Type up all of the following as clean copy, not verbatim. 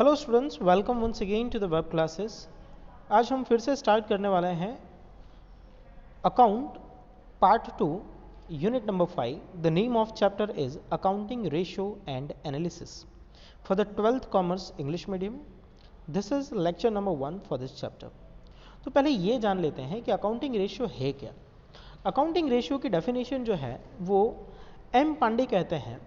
Hello students, welcome once again to the web classes. आज हम फिर से स्टार्ट करने वाले हैं account part 2 unit number 5। The name of chapter is accounting ratio and analysis for the 12th commerce English medium. This is lecture number 1 for this chapter. तो पहले ये जान लेते हैं कि अकाउंटिंग रेशियो है क्या। अकाउंटिंग रेशियो की डेफिनेशन जो है वो एम पांडे कहते हैं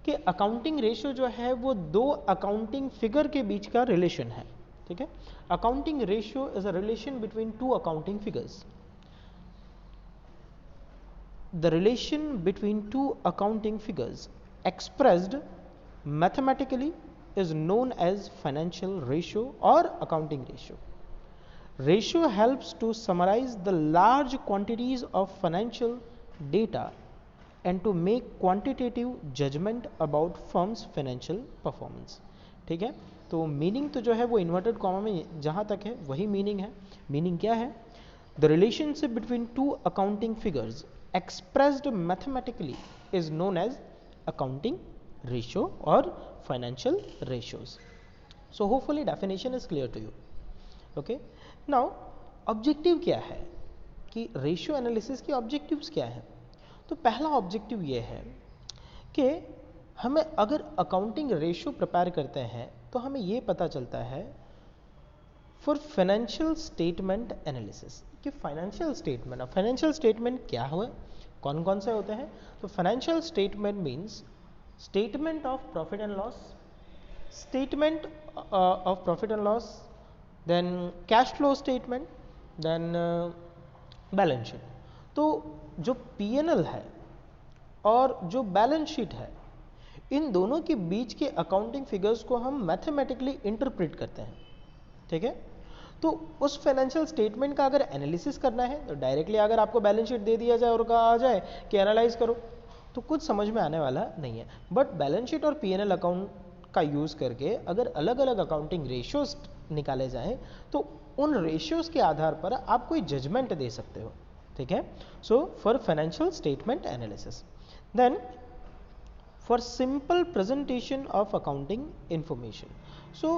कि अकाउंटिंग रेशियो जो है वो दो अकाउंटिंग फिगर के बीच का रिलेशन है। ठीक है, accounting ratio is a relation between two accounting figures. The relation between two accounting figures expressed mathematically is known as financial ratio or accounting ratio. Ratio helps to summarize the large quantities of financial data and to make quantitative judgment about firm's financial performance. ठीक है, तो meaning तो जो है वो inverted comma में जहाँ तक है वही मीनिंग है। मीनिंग क्या है? The relationship between two accounting figures expressed mathematically is known as accounting ratio और financial ratios. So hopefully definition is clear to you. Okay, now objective क्या है कि रेशियो एनालिसिस के ऑब्जेक्टिव्स क्या है? तो पहला ऑब्जेक्टिव ये है कि हमें अगर अकाउंटिंग रेशियो प्रिपेयर करते हैं तो हमें ये पता चलता है फॉर फाइनेंशियल स्टेटमेंट एनालिसिस कि फाइनेंशियल स्टेटमेंट क्या हुआ, कौन कौन से होते हैं। तो financial statement means statement of profit and loss, statement of profit and loss, then cash flow statement, then balance sheet. तो जो पीएनएल है और जो बैलेंस शीट है, इन दोनों के बीच के अकाउंटिंग फिगर्स को हम मैथमेटिकली इंटरप्रेट करते हैं। ठीक है, तो उस फाइनेंशियल स्टेटमेंट का अगर एनालिसिस करना है तो डायरेक्टली अगर आपको बैलेंस शीट दे दिया जाए और कहा जाए कि एनालाइज करो तो कुछ समझ में आने वाला नहीं है। बट बैलेंस शीट और पीएनएल अकाउंट का यूज़ करके अगर अलग अलग अकाउंटिंग रेशियोज निकाले जाएं तो उन रेशियोज के आधार पर आप कोई जजमेंट दे सकते हो। ठीक है, so for financial statement analysis, then for simple presentation of accounting information. So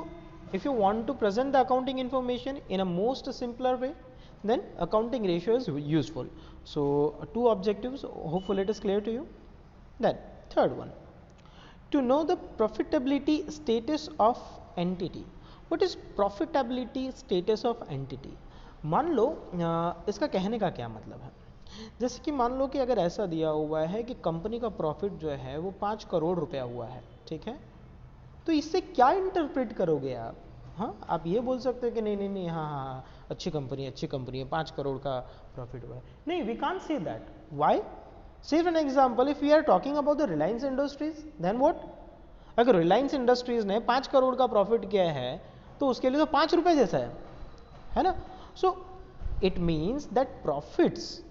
if you want to present the accounting information in a most simpler way, then accounting ratio is useful. So two objectives, hopefully it is clear to you. Then third one, to know the profitability status of entity. What is profitability status of entity? मान लो इसका कहने का क्या मतलब है। जैसे कि मान लो कि अगर ऐसा दिया हुआ है कि कंपनी का प्रॉफिट जो है वो 5 करोड़ रुपया हुआ है। ठीक है, तो इससे क्या इंटरप्रेट करोगे आप? हाँ, आप ये बोल सकते हो कि नहीं नहीं नहीं, हाँ हाँ हाँ, अच्छी कंपनी है, 5 करोड़ का प्रॉफिट हुआ है। नहीं, we can't say that. Why? Say for an example, if we are talking about the Reliance Industries, then what? अगर रिलायंस इंडस्ट्रीज ने 5 करोड़ का प्रॉफिट किया है तो उसके लिए तो 5 रुपए जैसा है ना। So it means that profits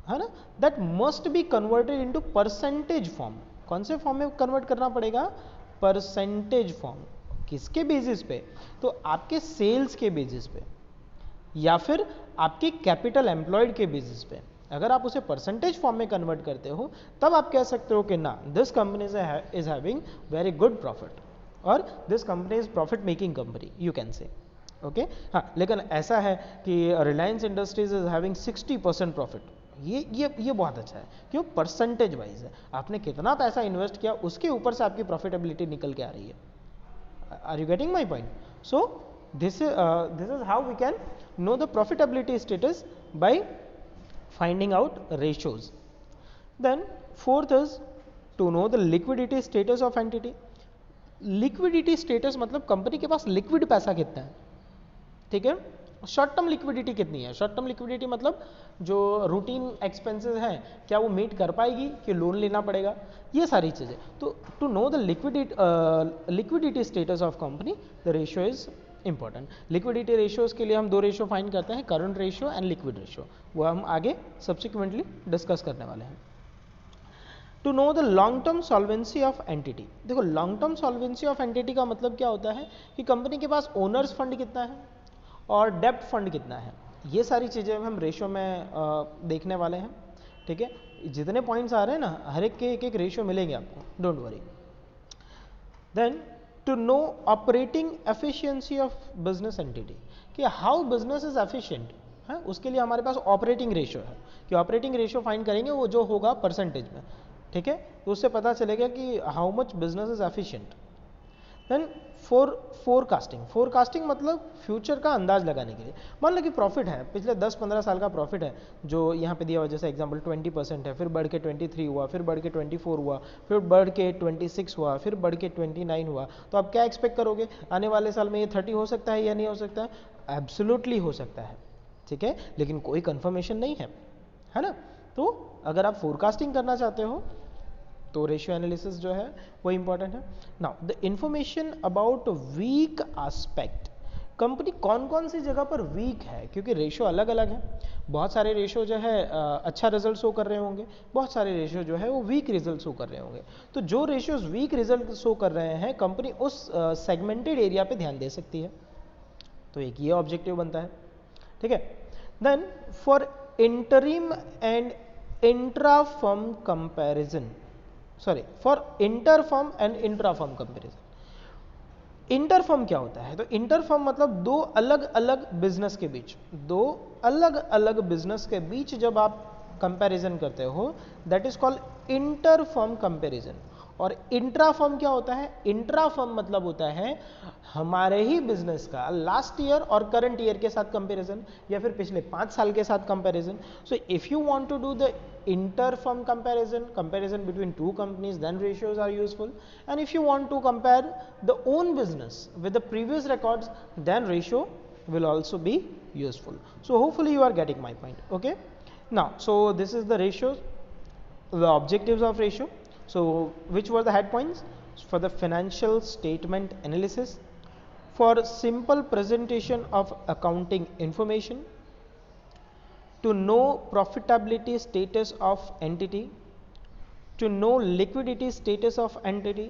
है ना, that must be converted into percentage form. कौन से फॉर्म में कन्वर्ट करना पड़ेगा? Percentage form. किसके बेसिस पे? तो आपके सेल्स के बेसिस पे या फिर आपके कैपिटल एम्प्लॉयड के बेसिस पे। अगर आप उसे परसेंटेज फॉर्म में कन्वर्ट करते हो तब आप कह सकते हो कि ना, this company is having very good profit और this company is profit making company, you can say. Okay, हाँ, लेकिन ऐसा है कि Reliance Industries is having 60% profit, ये बहुत अच्छा है। क्यों? परसेंटेज वाइज है, आपने कितना पैसा इन्वेस्ट किया उसके ऊपर से आपकी प्रॉफिटेबिलिटी निकल के आ रही है। Are you getting my point? So this is how we can know the profitability status by finding out ratios. Then fourth is to know the liquidity status of entity. Liquidity status मतलब company के पास liquid पैसा कितना है। ठीक है, short term liquidity कितनी है? शॉर्ट टर्म लिक्विडिटी मतलब जो रूटीन एक्सपेंसेस हैं क्या वो मीट कर पाएगी कि लोन लेना पड़ेगा, ये सारी चीज़ें। तो to know the liquidity status of company, the ratio is important. Liquidity ratios के लिए हम दो रेशियो फाइंड करते हैं, current ratio and liquid ratio. वो हम आगे सब्सिक्वेंटली डिस्कस करने वाले हैं। To know the long term solvency of entity. देखो, long term solvency of entity का मतलब क्या होता है कि कंपनी के पास ओनर्स फंड कितना है और डेब्ट फंड कितना है। ये सारी चीज़ें हम रेशियो में देखने वाले हैं। ठीक है, जितने पॉइंट्स आ रहे हैं ना, हर एक के एक एक रेशियो मिलेंगे आपको, don't worry. Then to know operating efficiency of business entity, कि हाउ बिजनेस इज एफिशिएंट है, उसके लिए हमारे पास ऑपरेटिंग रेशियो है, कि ऑपरेटिंग रेशियो फाइंड करेंगे वो जो होगा परसेंटेज में, ठीक है, तो उससे पता चलेगा कि how much business is efficient. Then forecasting मतलब फ्यूचर का अंदाज लगाने के लिए। मान लो कि प्रॉफिट है, पिछले 10-15 साल का प्रॉफिट है जो यहाँ पे दिया हुआ, जैसे एग्जांपल 20% है, फिर बढ़ के 23 हुआ, फिर बढ़ के 24 हुआ, फिर बढ़ के 26 हुआ, फिर बढ़ के 29 हुआ, तो आप क्या एक्सपेक्ट करोगे आने वाले साल में ये 30 हो सकता है या नहीं हो सकता है? एब्सोल्युटली हो सकता है, ठीक है, लेकिन कोई कंफर्मेशन नहीं है ना। तो अगर आप फोरकास्टिंग करना चाहते हो तो रेशियो एनालिसिस जो है वो इंपॉर्टेंट है। Now the information about weak aspect, company कौन कौन सी जगह पर वीक है, क्योंकि रेशियो अलग अलग है, बहुत सारे रेशियो जो है अच्छा रिजल्ट शो कर रहे होंगे, बहुत सारे रेशियो जो है वो वीक रिजल्ट शो कर रहे होंगे। तो जो रेशियोज वीक रिजल्ट शो कर रहे हैं, कंपनी उस सेगमेंटेड एरिया पे ध्यान दे सकती है, तो एक ये ऑब्जेक्टिव बनता है, ठीक है। Then for interim and intra firm comparison, sorry for inter firm and intra firm comparison. Inter firm क्या होता है? तो इंटर फर्म मतलब दो अलग अलग बिजनेस के बीच, दो अलग अलग बिजनेस के बीच जब आप कंपैरिजन करते हो, that is called inter firm comparison. और इंट्रा फर्म क्या होता है? इंट्रा फर्म मतलब होता है हमारे ही बिजनेस का लास्ट ईयर और करंट ईयर के साथ कंपैरिजन, या फिर पिछले 5 साल के साथ comparison. So if you want to do the inter firm comparison between two companies, then ratios are useful. And if you want to compare the own business with the previous records, then ratio will also be useful. So hopefully you are getting my point. Okay, now so this is the ratios, the objectives of ratio. So which were the head points? For the financial statement analysis, for simple presentation of accounting information, to know profitability status of entity, to know liquidity status of entity,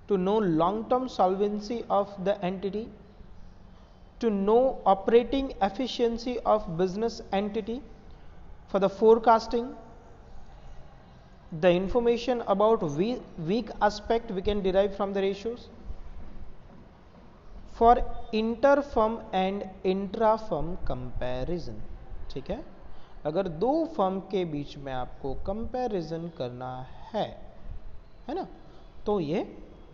to know long-term solvency of the entity, to know operating efficiency of business entity, for the forecasting, the information about weak aspect we can derive from the ratios, for inter firm and intra firm comparison, ठीक है। अगर दो firm के बीच में आपको comparison करना है ना, तो ये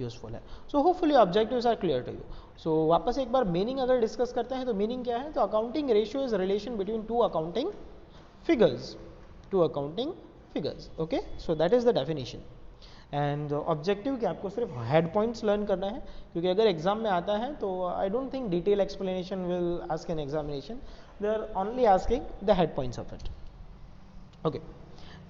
यूजफुल है। So hopefully objectives are clear to you. So वापस एक बार मीनिंग अगर डिस्कस करते हैं, तो मीनिंग क्या है? तो accounting ratio is relation between two accounting figures, okay. So that is the definition. And objective कि आपको सिर्फ हेड पॉइंट्स लर्न करना है, क्योंकि अगर एग्जाम में आता है तो I don't think detail explanation will ask an examination, they are only asking the head points of it. Okay,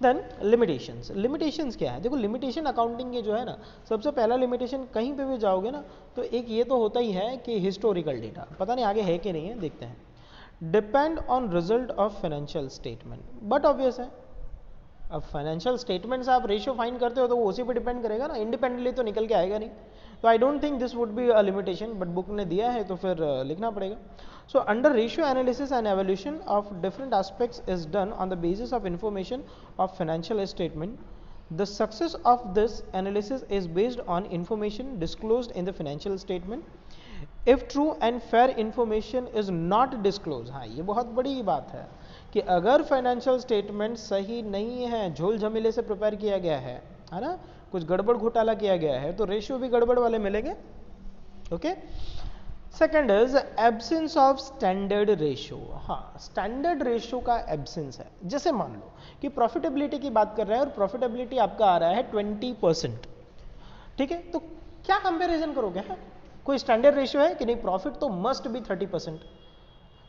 then limitations क्या है? देखो लिमिटेशन अकाउंटिंग के जो है ना, सबसे पहला लिमिटेशन कहीं पे भी जाओगे ना, तो एक ये तो होता ही है कि हिस्टोरिकल डेटा, पता नहीं आगे है कि नहीं है, देखते हैं। Depend on result of financial statement, but obvious है, अब फाइनेंशियल स्टेटमेंट से आप रेशियो फाइंड करते हो तो वो उसी पे डिपेंड करेगा ना, इंडिपेंडेंटली तो निकल के आएगा नहीं। तो I don't think this would be a limitation, but book ने दिया है तो फिर लिखना पड़ेगा। So under ratio analysis and evaluation of different aspects is done on the basis of information of financial statement. The success of this analysis is based on information disclosed in the financial statement. If true and fair information is not disclosed, हाँ ये बहुत बड़ी बात है कि अगर financial statement सही नहीं है, झोल झमेले से प्रिपेयर किया गया है ना, कुछ गड़बड़ घोटाला किया गया है, तो रेशियो भी गड़बड़ वाले मिलेंगे, okay. Second is absence of standard ratio. हाँ, स्टैंडर्ड रेशियो का एब्सेंस है। जैसे मान लो कि प्रॉफिटेबिलिटी की बात कर रहे हैं और प्रॉफिटेबिलिटी आपका आ रहा है 20%, ठीक है, तो क्या कंपैरिजन करोगे? हाँ, कोई स्टैंडर्ड रेशियो है कि नहीं, प्रॉफिट तो मस्ट बी 30%।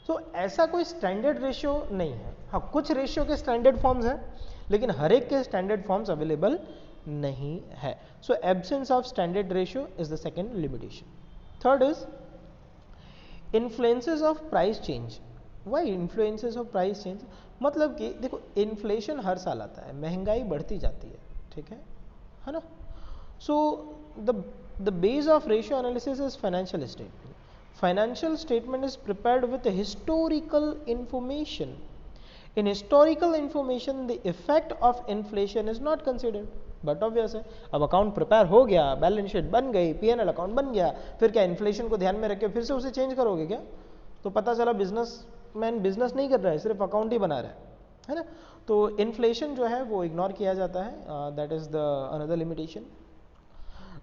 तो ऐसा कोई स्टैंडर्ड रेशियो नहीं है। हाँ, कुछ रेशियो के स्टैंडर्ड फॉर्म्स हैं, लेकिन हर एक के स्टैंडर्ड फॉर्म्स अवेलेबल नहीं है। So absence of standard ratio is the second limitation. Third is influences of price change. Why influences of price change? मतलब कि देखो, इन्फ्लेशन हर साल आता है, महंगाई बढ़ती जाती है, ठीक है ना। So the base of ratio analysis is financial statement. Financial statement is prepared with historical information. In historical information, the effect of inflation is not considered. But obvious है, अब अकाउंट प्रिपेयर हो गया, बैलेंस शीट बन गई, PNL account बन गया, फिर क्या इन्फ्लेशन को ध्यान में रख के फिर से उसे चेंज करोगे क्या? तो पता चला बिजनेसमैन बिजनेस नहीं कर रहा है, सिर्फ अकाउंट ही बना रहा है ना? तो इन्फ्लेशन जो है वो इग्नोर किया जाता है, that is the another limitation.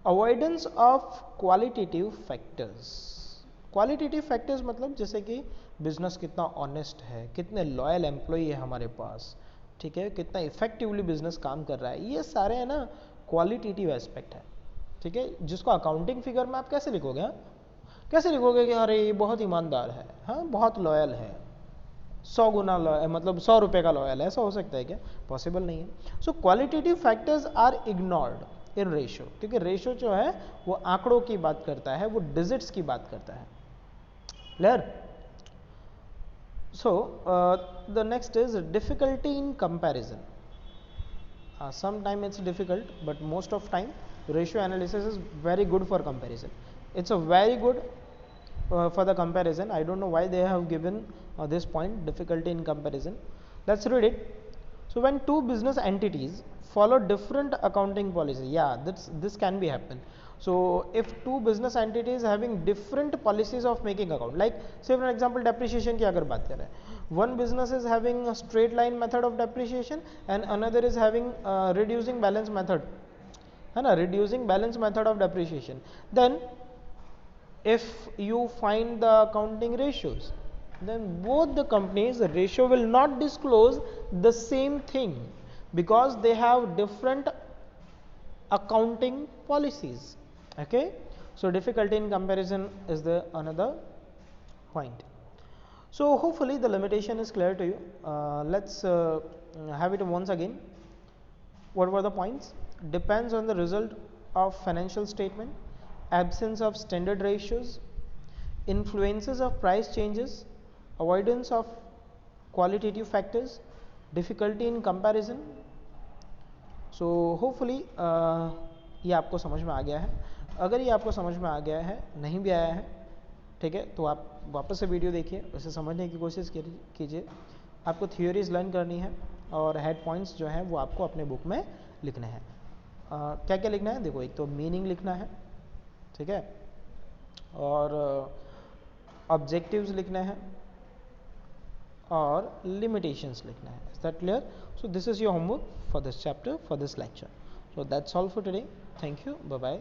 Avoidance of qualitative factors. Qualitative factors मतलब जैसे कि बिजनेस कितना ऑनेस्ट है, कितने लॉयल एम्प्लॉई है हमारे पास, ठीक है, कितना इफेक्टिवली बिजनेस काम कर रहा है, ये सारे है ना क्वालिटेटिव एस्पेक्ट है, ठीक है, जिसको अकाउंटिंग फिगर में आप कैसे लिखोगे? हाँ, कैसे लिखोगे कि अरे ये बहुत ईमानदार है, हाँ बहुत लॉयल है, 100 गुना लॉयल, मतलब 100 रुपए का लॉयल है, ऐसा हो सकता है क्या? पॉसिबल नहीं है। So qualitative factors are ignored in ratio, क्योंकि रेशियो जो है वो आंकड़ों की बात करता है, वो डिजिट्स की बात करता है। Clear? So the next is difficulty in comparison. Sometime it's difficult, but most of time ratio analysis is very good for comparison. It's a very good for the comparison. I don't know why they have given this point, difficulty in comparison. Let's read it. So when two business entities follow different accounting policies, yeah, this can be happen. So if two business entities having different policies of making account, like say for example depreciation की अगर बात करें, one business is having a straight line method of depreciation and another is having reducing balance method, है ना, reducing balance method of depreciation. Then if you find the accounting ratios, then both the companies the ratio will not disclose the same thing because they have different accounting policies. Okay, so difficulty in comparison is the another point. So hopefully the limitation is clear to you. Let's have it once again. What were the points? Depends on the result of financial statement, absence of standard ratios, influences of price changes, avoidance of qualitative factors, difficulty in comparison. So hopefully ये आपको समझ में आ गया है। अगर ये आपको समझ में आ गया है, नहीं भी आया है, ठीक है, तो आप वापस से वीडियो देखिए, उसे समझने की कोशिश कीजिए। आपको थियोरीज लर्न करनी है और हेड पॉइंट्स जो हैं वो आपको अपने बुक में लिखने हैं। क्या क्या लिखना है? देखो, एक तो मीनिंग लिखना है, ठीक है, और ऑब्जेक्टिव्स लिखने हैं और लिमिटेशंस लिखना है। Is that clear? So this is your homework for this chapter, for this lecture. So that's all for today. Thank you. Bye bye.